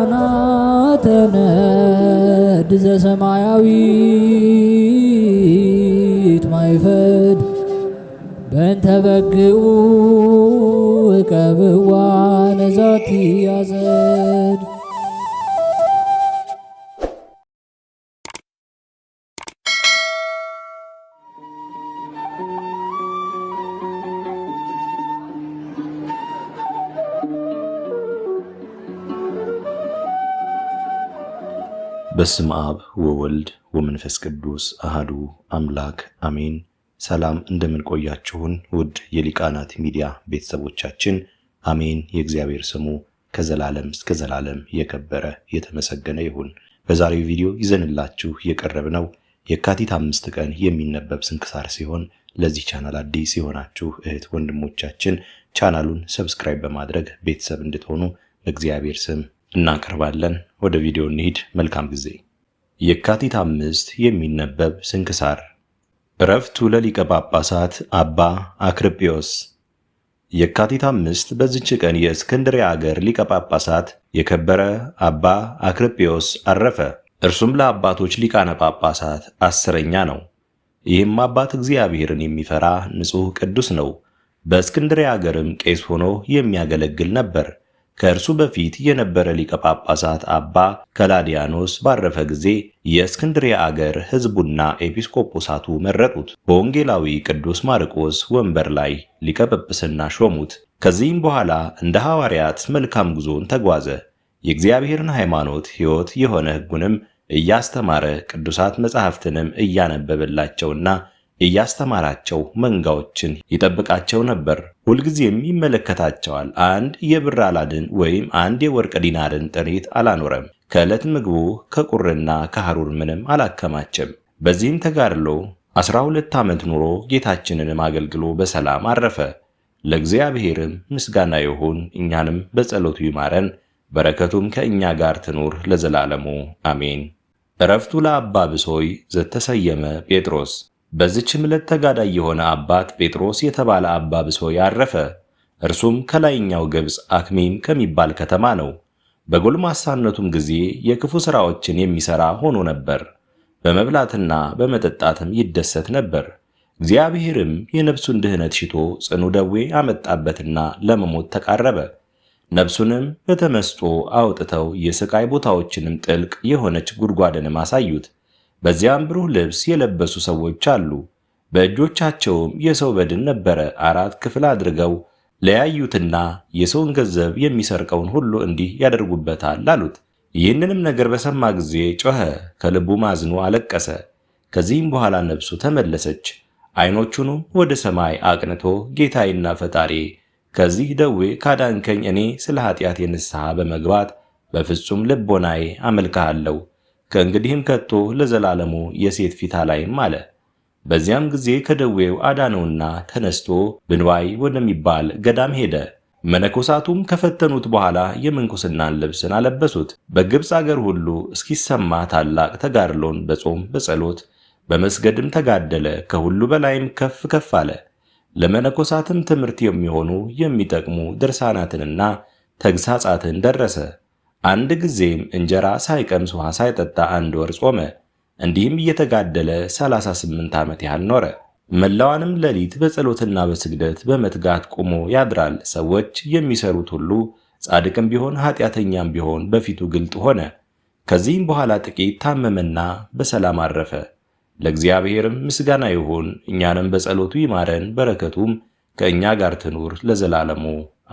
ሊቃናተ ነድ ዘሰማያዊት ማይፈድ በእንተ በግዑ እቀብዋ ነዛቲ ያዘድ። በስመ አብ ወወልድ ወመንፈስ ቅዱስ አሃዱ አምላክ አሜን። ሰላም እንደምን ቆያችሁን ውድ የሊቃናት ሚዲያ ቤተሰቦቻችን፣ አሜን። የእግዚአብሔር ስሙ ከዘላለም እስከ ዘላለም የከበረ የተመሰገነ ይሁን። በዛሬው ቪዲዮ ይዘንላችሁ የቀረብነው የካቲት 5 ቀን የሚነበብ ስንክሳር ሲሆን ለዚህ ቻናል አዲስ የሆናችሁ እህት ወንድሞቻችን ቻናሉን ሰብስክራይብ በማድረግ ቤተሰብ እንድትሆኑ በእግዚአብሔር ስም እናቀርባለን። ወደ ቪዲዮ እንሂድ። መልካም ጊዜ። የካቲት 5 የሚነበብ ስንክሳር። ዕረፍቱ ለሊቀ ጳጳሳት አባ አክርጵዮስ። የካቲት 5 በዚች ቀን የእስክንድርያ አገር ሊቀ ጳጳሳት የከበረ አባ አክርጵዮስ አረፈ። እርሱም ለአባቶች ሊቃነ ጳጳሳት 10ኛ ነው። ይህም አባት እግዚአብሔርን የሚፈራ ንጹሕ ቅዱስ ነው። በእስክንድርያ አገርም ቄስ ሆኖ የሚያገለግል ነበር። ከእርሱ በፊት የነበረ ሊቀ ጳጳሳት አባ ከላዲያኖስ ባረፈ ጊዜ የእስክንድርያ አገር ሕዝቡና ኤጲስቆጶሳቱ መረጡት። በወንጌላዊ ቅዱስ ማርቆስ ወንበር ላይ ሊቀ ጵጵስና ሾሙት። ከዚህም በኋላ እንደ ሐዋርያት መልካም ጉዞን ተጓዘ። የእግዚአብሔርን ሃይማኖት ሕይወት የሆነ ሕጉንም እያስተማረ ቅዱሳት መጻሕፍትንም እያነበበላቸውና እያስተማራቸው መንጋዎችን ይጠብቃቸው ነበር። ሁልጊዜም ይመለከታቸዋል። አንድ የብር አላድን ወይም አንድ የወርቅ ዲናርን ጥሪት አላኖረም። ከዕለት ምግቡ ከቁርና ከሐሩር ምንም አላከማቸም። በዚህም ተጋድሎ 12 ዓመት ኑሮ ጌታችንንም አገልግሎ በሰላም አረፈ። ለእግዚአብሔርም ምስጋና ይሁን፣ እኛንም በጸሎቱ ይማረን፣ በረከቱም ከእኛ ጋር ትኑር ለዘላለሙ አሜን። ዕረፍቱ ለአባ ብሶይ ዘተሰየመ ጴጥሮስ። በዚችም ዕለት ተጋዳይ የሆነ አባት ጴጥሮስ የተባለ አባ ብሶይ አረፈ። እርሱም ከላይኛው ግብፅ አክሚም ከሚባል ከተማ ነው። በጎልማሳነቱም ጊዜ የክፉ ሥራዎችን የሚሠራ ሆኖ ነበር። በመብላትና በመጠጣትም ይደሰት ነበር። እግዚአብሔርም የነፍሱን ድህነት ሽቶ ጽኑ ደዌ አመጣበትና ለመሞት ተቃረበ። ነፍሱንም በተመስጦ አውጥተው የሥቃይ ቦታዎችንም ጥልቅ የሆነች ጉድጓድንም አሳዩት። በዚያም ብሩህ ልብስ የለበሱ ሰዎች አሉ። በእጆቻቸውም የሰው በድን ነበረ። 4 ክፍል አድርገው ለያዩትና የሰውን ገንዘብ የሚሰርቀውን ሁሉ እንዲህ ያደርጉበታል አሉት። ይህንንም ነገር በሰማ ጊዜ ጮኸ፣ ከልቡም አዝኖ አለቀሰ። ከዚህም በኋላ ነፍሱ ተመለሰች። ዓይኖቹንም ወደ ሰማይ አቅንቶ ጌታዬና ፈጣሪ ከዚህ ደዌ ካዳንከኝ እኔ ስለ ኃጢአቴ ንስሐ በመግባት በፍጹም ልቦናዬ አመልክሃለሁ። ከእንግዲህም ከቶ ለዘላለሙ የሴት ፊት አላይም አለ። በዚያም ጊዜ ከደዌው አዳነውና ተነስቶ ብንዋይ ወደሚባል ገዳም ሄደ። መነኮሳቱም ከፈተኑት በኋላ የምንኩስናን ልብስን አለበሱት። በግብፅ አገር ሁሉ እስኪሰማ ታላቅ ተጋድሎን በጾም በጸሎት በመስገድም ተጋደለ። ከሁሉ በላይም ከፍ ከፍ አለ። ለመነኮሳትም ትምህርት የሚሆኑ የሚጠቅሙ ድርሳናትንና ተግሳጻትን ደረሰ። አንድ ጊዜም እንጀራ ሳይቀምስ ውሃ ሳይጠጣ 1 ወር ጾመ። እንዲህም እየተጋደለ 38 ዓመት ያህል ኖረ። መላዋንም ሌሊት በጸሎትና በስግደት በመትጋት ቆሞ ያድራል። ሰዎች የሚሰሩት ሁሉ ጻድቅም ቢሆን ኃጢአተኛም ቢሆን በፊቱ ግልጥ ሆነ። ከዚህም በኋላ ጥቂት ታመመና በሰላም አረፈ። ለእግዚአብሔርም ምስጋና ይሁን፣ እኛንም በጸሎቱ ይማረን፣ በረከቱም ከእኛ ጋር ትኑር ለዘላለሙ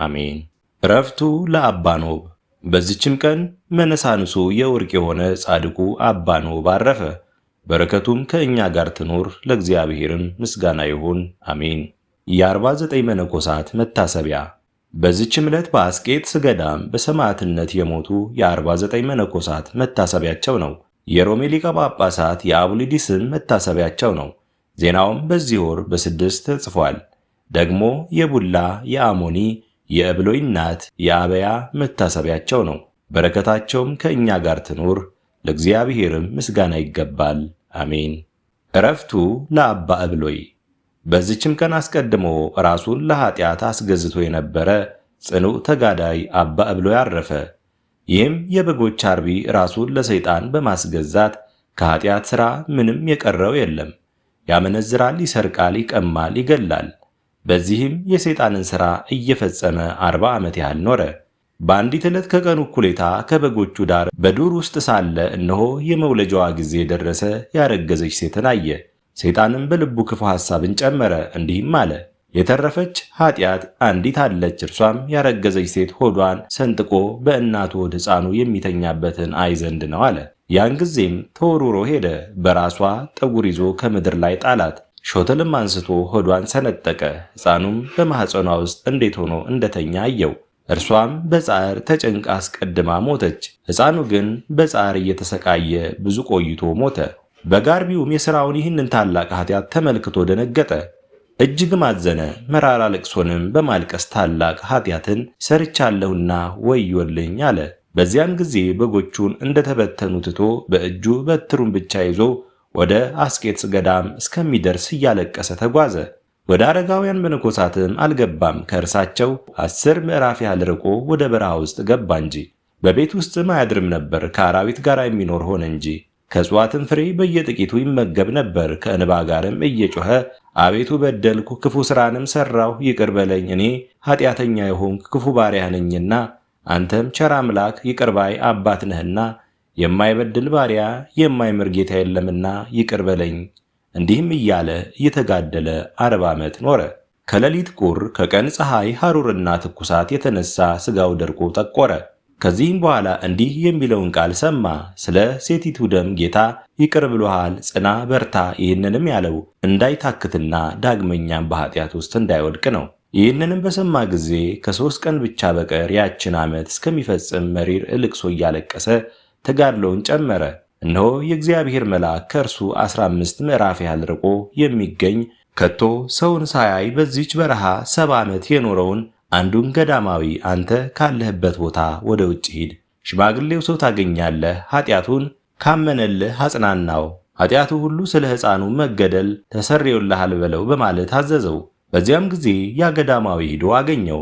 አሜን። ዕረፍቱ ለአባ ኖብ። በዚችም ቀን መነሳንሱ የወርቅ የሆነ ጻድቁ አባ ኖብ አረፈ። በረከቱም ከእኛ ጋር ትኑር፣ ለእግዚአብሔርም ምስጋና ይሁን አሜን። የ49 መነኮሳት መታሰቢያ። በዚችም ዕለት በአስቄጥስ ገዳም በሰማዕትነት የሞቱ የ49 መነኮሳት መታሰቢያቸው ነው። የሮሜ ሊቀ ጳጳሳት የአቡሊዲስም መታሰቢያቸው ነው። ዜናውም በዚህ ወር በ6 ተጽፏል። ደግሞ የቡላ፣ የአሞኒ፣ የእብሎይ እናት የአበያ መታሰቢያቸው ነው። በረከታቸውም ከእኛ ጋር ትኑር፣ ለእግዚአብሔርም ምስጋና ይገባል አሜን። ዕረፍቱ ለአባ እብሎይ። በዚችም ቀን አስቀድሞ ራሱን ለኃጢአት አስገዝቶ የነበረ ጽኑዕ ተጋዳይ አባ እብሎይ አረፈ። ይህም የበጎች አርቢ ራሱን ለሰይጣን በማስገዛት ከኃጢአት ሥራ ምንም የቀረው የለም። ያመነዝራል፣ ይሰርቃል፣ ይቀማል፣ ይገላል። በዚህም የሰይጣንን ሥራ እየፈጸመ 40 ዓመት ያህል ኖረ። በአንዲት ዕለት ከቀኑ እኩሌታ ከበጎቹ ዳር በዱር ውስጥ ሳለ እነሆ የመውለጃዋ ጊዜ ደረሰ። ያረገዘች ሴትን አየ። ሰይጣንም በልቡ ክፉ ሐሳብን ጨመረ፣ እንዲህም አለ፣ የተረፈች ኃጢአት አንዲት አለች፣ እርሷም ያረገዘች ሴት ሆዷን ሰንጥቆ በእናቱ ሆድ ሕፃኑ የሚተኛበትን አይ ዘንድ ነው አለ። ያን ጊዜም ተወርውሮ ሄደ፣ በራሷ ጠጉር ይዞ ከምድር ላይ ጣላት። ሾተልም አንስቶ ሆዷን ሰነጠቀ። ሕፃኑም በማኅፀኗ ውስጥ እንዴት ሆኖ እንደተኛ አየው። እርሷም በጻዕር ተጨንቃ አስቀድማ ሞተች። ሕፃኑ ግን በጻዕር እየተሰቃየ ብዙ ቆይቶ ሞተ። በጋርቢውም የሥራውን ይህንን ታላቅ ኃጢአት ተመልክቶ ደነገጠ፣ እጅግም አዘነ። መራራ ልቅሶንም በማልቀስ ታላቅ ኃጢአትን ሰርቻለሁና ወዮልኝ አለ። በዚያን ጊዜ በጎቹን እንደተበተኑ ትቶ በእጁ በትሩን ብቻ ይዞ ወደ አስቄጥስ ገዳም እስከሚደርስ እያለቀሰ ተጓዘ። ወደ አረጋውያን መነኮሳትም አልገባም። ከእርሳቸው 10 ምዕራፍ ያህል ርቆ ወደ በረሃ ውስጥ ገባ እንጂ በቤት ውስጥም አያድርም ነበር። ከአራዊት ጋር የሚኖር ሆነ እንጂ ከእጽዋትም ፍሬ በየጥቂቱ ይመገብ ነበር። ከእንባ ጋርም እየጮኸ አቤቱ በደልኩ፣ ክፉ ሥራንም ሠራሁ፣ ይቅር በለኝ፣ እኔ ኃጢአተኛ የሆንኩ ክፉ ባሪያ ነኝና፣ አንተም ቸር አምላክ ይቅር ባይ አባት ነህና፣ የማይበድል ባሪያ የማይምር ጌታ የለምና ይቅር በለኝ። እንዲህም እያለ እየተጋደለ 40 ዓመት ኖረ። ከሌሊት ቁር ከቀን ፀሐይ ሐሩርና ትኩሳት የተነሳ ሥጋው ደርቆ ጠቆረ። ከዚህም በኋላ እንዲህ የሚለውን ቃል ሰማ። ስለ ሴቲቱ ደም ጌታ ይቅር ብሎሃል፣ ጽና፣ በርታ። ይህንንም ያለው እንዳይታክትና ዳግመኛም በኃጢአት ውስጥ እንዳይወድቅ ነው። ይህንንም በሰማ ጊዜ ከ3 ቀን ብቻ በቀር ያችን ዓመት እስከሚፈጽም መሪር ልቅሶ እያለቀሰ ተጋድሎውን ጨመረ። እነሆ የእግዚአብሔር መልአክ ከእርሱ 15 ምዕራፍ ያህል ርቆ የሚገኝ ከቶ ሰውን ሳያይ በዚች በረሃ 70 ዓመት የኖረውን አንዱን ገዳማዊ አንተ ካለህበት ቦታ ወደ ውጭ ሂድ፣ ሽማግሌው ሰው ታገኛለህ፣ ኃጢአቱን ካመነልህ አጽናናው፣ ኃጢአቱ ሁሉ ስለ ሕፃኑ መገደል ተሰርዮልሃል በለው በማለት አዘዘው። በዚያም ጊዜ ያ ገዳማዊ ሂዶ አገኘው።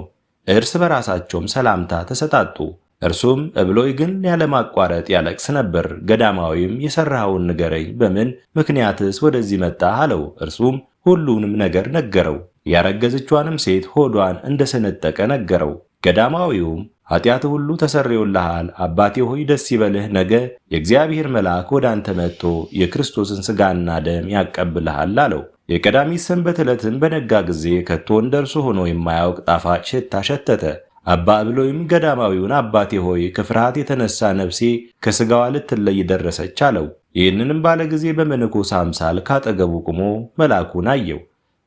እርስ በራሳቸውም ሰላምታ ተሰጣጡ። እርሱም እብሎይ ግን ያለማቋረጥ ያለቅስ ነበር። ገዳማዊም የሠራኸውን ንገረኝ፣ በምን ምክንያትስ ወደዚህ መጣህ አለው። እርሱም ሁሉንም ነገር ነገረው። ያረገዘችዋንም ሴት ሆዷን እንደሰነጠቀ ነገረው። ገዳማዊውም ኃጢአት ሁሉ ተሰርዮልሃል፣ አባቴ ሆይ ደስ ይበልህ፣ ነገ የእግዚአብሔር መልአክ ወደ አንተ መጥቶ የክርስቶስን ሥጋና ደም ያቀብልሃል አለው። የቀዳሚት ሰንበት ዕለትም በነጋ ጊዜ ከቶ እንደ እርሱ ሆኖ የማያውቅ ጣፋጭ ሽታ ሸተተ። አባ እብሎይም ገዳማዊውን አባቴ ሆይ ከፍርሃት የተነሳ ነፍሴ ከሥጋዋ ልትለይ ደረሰች አለው። ይህንንም ባለ ጊዜ በመነኮስ አምሳል ካጠገቡ ቆሞ መልአኩን አየው።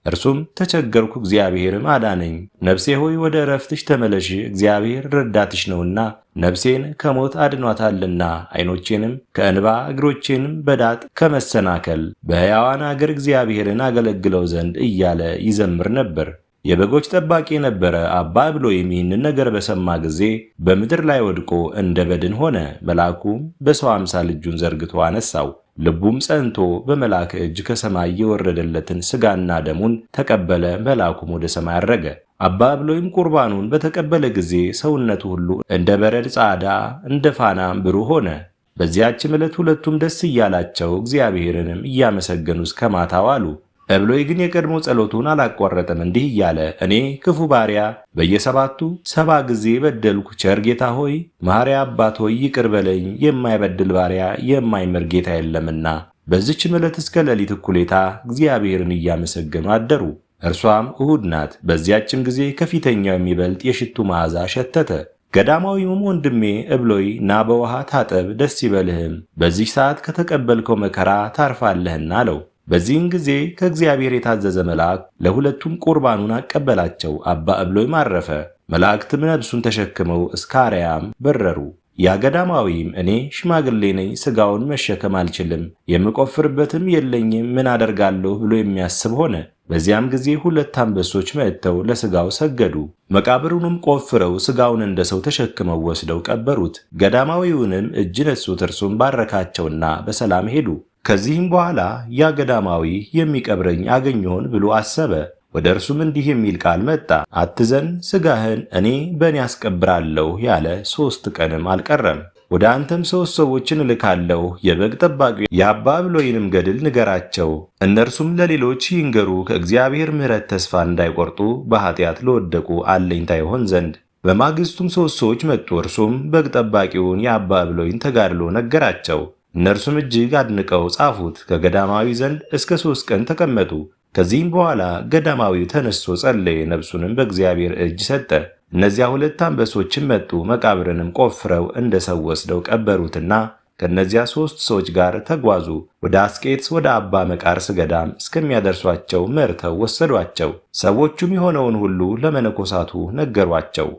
እርሱም ተቸገርኩ፣ እግዚአብሔርም አዳነኝ። ነፍሴ ሆይ ወደ ዕረፍትሽ ተመለሽ፣ እግዚአብሔር ረዳትሽ ነውና ነፍሴን ከሞት አድኗታልና፣ ዓይኖቼንም ከእንባ እግሮቼንም በዳጥ ከመሰናከል በሕያዋን አገር እግዚአብሔርን አገለግለው ዘንድ እያለ ይዘምር ነበር። የበጎች ጠባቂ የነበረ አባ እብሎይም ይህንን ነገር በሰማ ጊዜ በምድር ላይ ወድቆ እንደ በድን ሆነ። መልአኩም በሰው አምሳል እጁን ዘርግቶ አነሳው። ልቡም ጸንቶ በመልአክ እጅ ከሰማይ የወረደለትን ሥጋና ደሙን ተቀበለ። መልአኩም ወደ ሰማይ አረገ። አባ እብሎይም ቁርባኑን በተቀበለ ጊዜ ሰውነቱ ሁሉ እንደ በረድ ጻዳ፣ እንደ ፋናም ብሩህ ሆነ። በዚያችም ዕለት ሁለቱም ደስ እያላቸው እግዚአብሔርንም እያመሰገኑ እስከ ማታው አሉ። እብሎይ ግን የቀድሞ ጸሎቱን አላቋረጠም። እንዲህ እያለ እኔ ክፉ ባሪያ በየ7ቱ 70 ጊዜ በደልኩ፣ ቸር ጌታ ሆይ መሐሪ አባት ሆይ ይቅር በለኝ፣ የማይበድል ባሪያ የማይምር ጌታ የለምና። በዚች ዕለት እስከ ሌሊት እኩሌታ እግዚአብሔርን እያመሰገኑ አደሩ። እርሷም እሁድ ናት። በዚያችም ጊዜ ከፊተኛው የሚበልጥ የሽቱ መዓዛ ሸተተ። ገዳማዊውም ወንድሜ እብሎይ ና በውሃ ታጠብ፣ ደስ ይበልህም፣ በዚህ ሰዓት ከተቀበልከው መከራ ታርፋለህና አለው። በዚህን ጊዜ ከእግዚአብሔር የታዘዘ መልአክ ለሁለቱም ቁርባኑን አቀበላቸው። አባ እብሎይም አረፈ። መላእክትም ነፍሱን ተሸክመው እስከ አርያም በረሩ። ያ ገዳማዊም እኔ ሽማግሌ ነኝ፣ ሥጋውን መሸከም አልችልም፣ የምቆፍርበትም የለኝም፣ ምን አደርጋለሁ ብሎ የሚያስብ ሆነ። በዚያም ጊዜ 2 አንበሶች መጥተው ለሥጋው ሰገዱ። መቃብሩንም ቆፍረው ሥጋውን እንደ ሰው ተሸክመው ወስደው ቀበሩት። ገዳማዊውንም እጅ ነሱት። እርሱም ባረካቸውና በሰላም ሄዱ። ከዚህም በኋላ ያ ገዳማዊ የሚቀብረኝ አገኘሆን ብሎ አሰበ። ወደ እርሱም እንዲህ የሚል ቃል መጣ፣ አትዘን፣ ሥጋህን እኔ በእኔ አስቀብራለሁ ያለ 3 ቀንም አልቀረም። ወደ አንተም 3 ሰዎችን እልካለሁ፣ የበግ ጠባቂው የአባ ብሎይንም ገድል ንገራቸው። እነርሱም ለሌሎች ይንገሩ፣ ከእግዚአብሔር ምሕረት ተስፋ እንዳይቆርጡ በኃጢአት ለወደቁ አለኝታ ይሆን ዘንድ። በማግስቱም 3 ሰዎች መጡ። እርሱም በግ ጠባቂውን የአባ ብሎይን ተጋድሎ ነገራቸው። እነርሱም እጅግ አድንቀው ጻፉት። ከገዳማዊ ዘንድ እስከ 3 ቀን ተቀመጡ። ከዚህም በኋላ ገዳማዊው ተነስቶ ጸለየ፣ ነፍሱንም በእግዚአብሔር እጅ ሰጠ። እነዚያ 2 አንበሶችም መጡ፣ መቃብርንም ቆፍረው እንደ ሰው ወስደው ቀበሩትና ከእነዚያ 3 ሰዎች ጋር ተጓዙ። ወደ አስቄጥስ ወደ አባ መቃርስ ገዳም እስከሚያደርሷቸው መርተው ወሰዷቸው። ሰዎቹም የሆነውን ሁሉ ለመነኮሳቱ ነገሯቸው።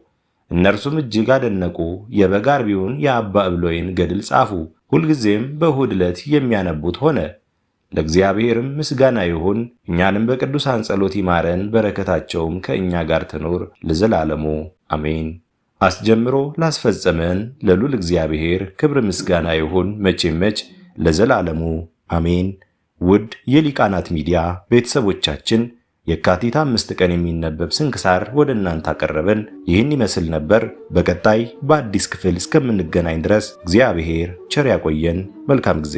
እነርሱም እጅግ አደነቁ። የበግ አርቢውን የአባ ብሎይን ገድል ጻፉ። ሁልጊዜም በእሁድ ዕለት የሚያነቡት ሆነ። ለእግዚአብሔርም ምስጋና ይሁን። እኛንም በቅዱሳን ጸሎት ይማረን፣ በረከታቸውም ከእኛ ጋር ትኖር ለዘላለሙ አሜን። አስጀምሮ ላስፈጸመን ለልዑል እግዚአብሔር ክብር ምስጋና ይሁን መቼም መች ለዘላለሙ አሜን። ውድ የሊቃናት ሚዲያ ቤተሰቦቻችን የካቲት 5 ቀን የሚነበብ ስንክሳር ወደ እናንተ አቀረበን። ይህን ይመስል ነበር። በቀጣይ በአዲስ ክፍል እስከምንገናኝ ድረስ እግዚአብሔር ቸር ያቆየን። መልካም ጊዜ